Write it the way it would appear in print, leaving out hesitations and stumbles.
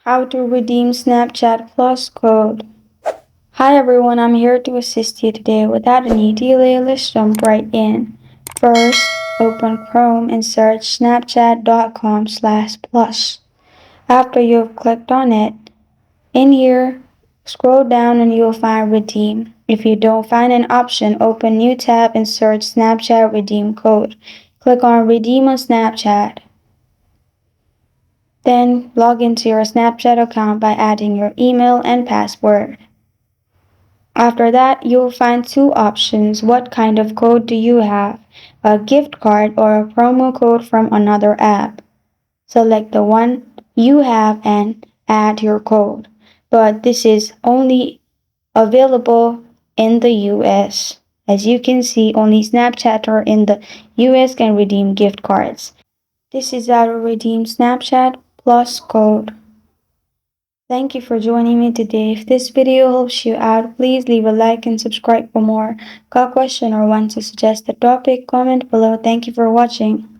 How to redeem Snapchat Plus code. Hi everyone, I'm here to assist you today. Without any delay, let's jump right in. First, open Chrome and search snapchat.com/plus. After you've clicked on it, in here, scroll down and you'll find redeem. If you don't find an option, open new tab and search Snapchat redeem code. Click on redeem on Snapchat. Then log into your Snapchat account by adding your email and password. After that, you'll find two options. What kind of code do you have? A gift card or a promo code from another app? Select the one you have and add your code. But this is only available in the US. As you can see, only Snapchatter in the US can redeem gift cards. This is how to redeem Snapchat Plus code. Thank you for joining me today. If this video helps you out, please leave a like and subscribe for more. Got a question or want to suggest a topic? Comment below. Thank you for watching.